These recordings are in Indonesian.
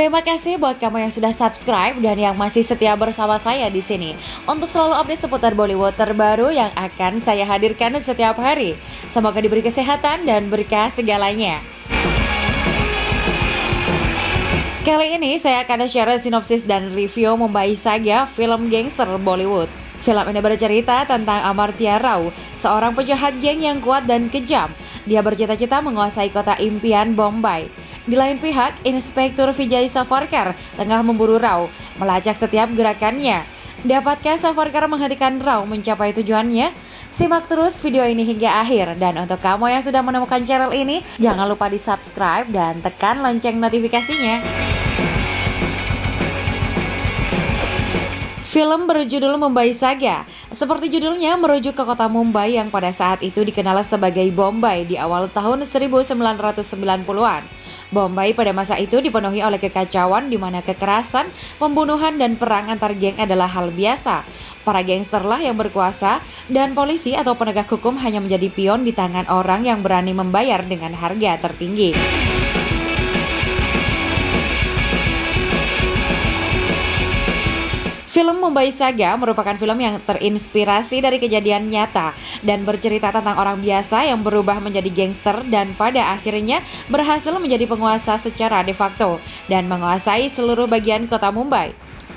Terima kasih buat kamu yang sudah subscribe dan yang masih setia bersama saya di sini untuk selalu update seputar Bollywood terbaru yang akan saya hadirkan setiap hari. Semoga diberi kesehatan dan berkah segalanya. Kali ini saya akan share sinopsis dan review Mumbai Saga, film gangster Bollywood. Film ini bercerita tentang Amartya Rao, seorang penjahat geng yang kuat dan kejam. Dia bercita-cita menguasai kota impian Bombay. Di lain pihak, Inspektur Vijay Savarkar tengah memburu Rao, melacak setiap gerakannya. Dapatkah Savarkar menghentikan Rao mencapai tujuannya? Simak terus video ini hingga akhir. Dan untuk kamu yang sudah menemukan channel ini, jangan lupa di subscribe dan tekan lonceng notifikasinya. Film berjudul Mumbai Saga. Seperti judulnya, merujuk ke kota Mumbai yang pada saat itu dikenal sebagai Bombay di awal tahun 1990-an. Bombay pada masa itu dipenuhi oleh kekacauan di mana kekerasan, pembunuhan, dan perang antar geng adalah hal biasa. Para gangsterlah yang berkuasa dan polisi atau penegak hukum hanya menjadi pion di tangan orang yang berani membayar dengan harga tertinggi. Film Mumbai Saga merupakan film yang terinspirasi dari kejadian nyata dan bercerita tentang orang biasa yang berubah menjadi gangster dan pada akhirnya berhasil menjadi penguasa secara de facto dan menguasai seluruh bagian kota Mumbai.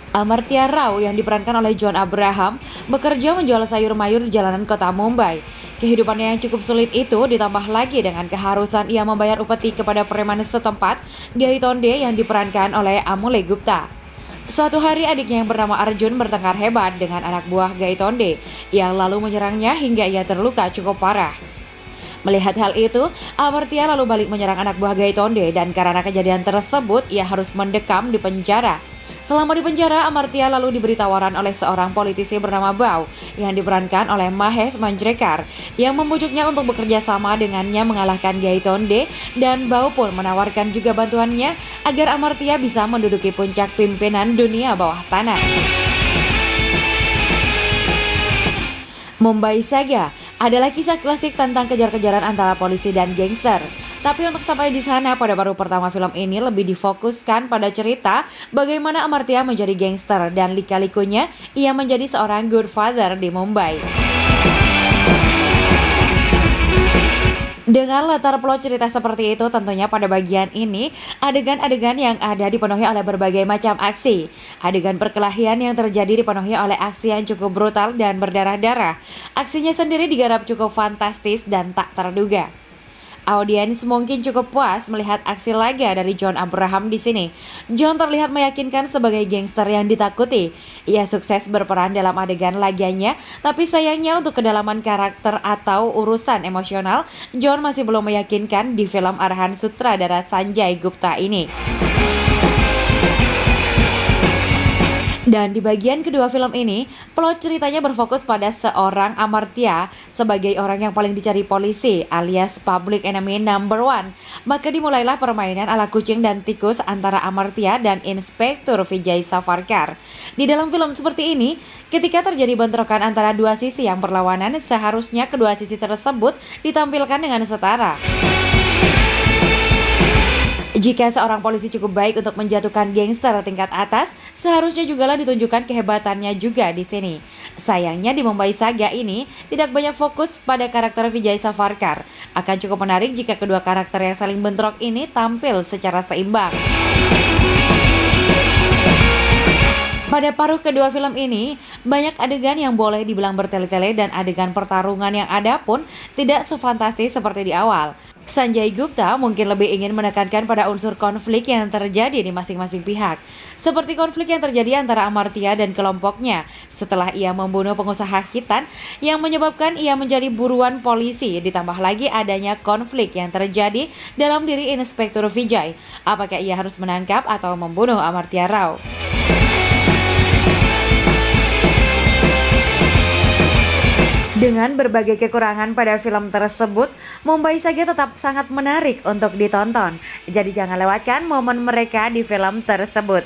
Amartya Rao yang diperankan oleh John Abraham bekerja menjual sayur mayur di jalanan kota Mumbai. Kehidupannya yang cukup sulit itu ditambah lagi dengan keharusan ia membayar upeti kepada preman setempat, Gaitonde yang diperankan oleh Amole Gupta. Suatu hari adiknya yang bernama Arjun bertengkar hebat dengan anak buah Gaitonde yang lalu menyerangnya hingga ia terluka cukup parah. Melihat hal itu, Amartya lalu balik menyerang anak buah Gaitonde dan karena kejadian tersebut ia harus mendekam di penjara. Selama di penjara, Amartya lalu diberi tawaran oleh seorang politisi bernama Bau yang diperankan oleh Mahesh Manjrekar yang membujuknya untuk bekerja sama dengannya mengalahkan Gaitonde, dan Bau pun menawarkan juga bantuannya agar Amartya bisa menduduki puncak pimpinan dunia bawah tanah. Mumbai Saga adalah kisah klasik tentang kejar-kejaran antara polisi dan gangster. Tapi untuk sampai di sana, pada baru pertama film ini lebih difokuskan pada cerita bagaimana Amartya menjadi gangster dan lika-likunya ia menjadi seorang good father di Mumbai. Dengan latar plot cerita seperti itu, tentunya pada bagian ini adegan-adegan yang ada dipenuhi oleh berbagai macam aksi. Adegan perkelahian yang terjadi dipenuhi oleh aksi yang cukup brutal dan berdarah-darah. Aksinya sendiri digarap cukup fantastis dan tak terduga. Audiens mungkin cukup puas melihat aksi laga dari John Abraham di sini. John terlihat meyakinkan sebagai gangster yang ditakuti. Ia sukses berperan dalam adegan laganya, tapi sayangnya untuk kedalaman karakter atau urusan emosional, John masih belum meyakinkan di film arahan sutradara Sanjay Gupta ini. Dan di bagian kedua film ini, plot ceritanya berfokus pada seorang Amartya sebagai orang yang paling dicari polisi alias public enemy number one. Maka dimulailah permainan ala kucing dan tikus antara Amartya dan Inspektur Vijay Savarkar. Di dalam film seperti ini, ketika terjadi bentrokan antara dua sisi yang berlawanan, seharusnya kedua sisi tersebut ditampilkan dengan setara. Jika seorang polisi cukup baik untuk menjatuhkan gangster tingkat atas, seharusnya jugalah ditunjukkan kehebatannya juga di sini. Sayangnya di Mumbai Saga ini tidak banyak fokus pada karakter Vijay Savarkar. Akan cukup menarik jika kedua karakter yang saling bentrok ini tampil secara seimbang. Pada paruh kedua film ini, banyak adegan yang boleh dibilang bertele-tele dan adegan pertarungan yang ada pun tidak sefantastis seperti di awal. Sanjay Gupta mungkin lebih ingin menekankan pada unsur konflik yang terjadi di masing-masing pihak, seperti konflik yang terjadi antara Amartya dan kelompoknya setelah ia membunuh pengusaha hitan yang menyebabkan ia menjadi buruan polisi, ditambah lagi adanya konflik yang terjadi dalam diri Inspektur Vijay. Apakah ia harus menangkap atau membunuh Amartya Rao? Dengan berbagai kekurangan pada film tersebut, Mumbai Saga tetap sangat menarik untuk ditonton. Jadi jangan lewatkan momen mereka di film tersebut.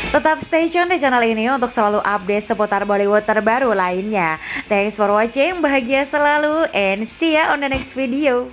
Tetap stay tune di channel ini untuk selalu update seputar Bollywood terbaru lainnya. Thanks for watching, bahagia selalu, and see ya on the next video.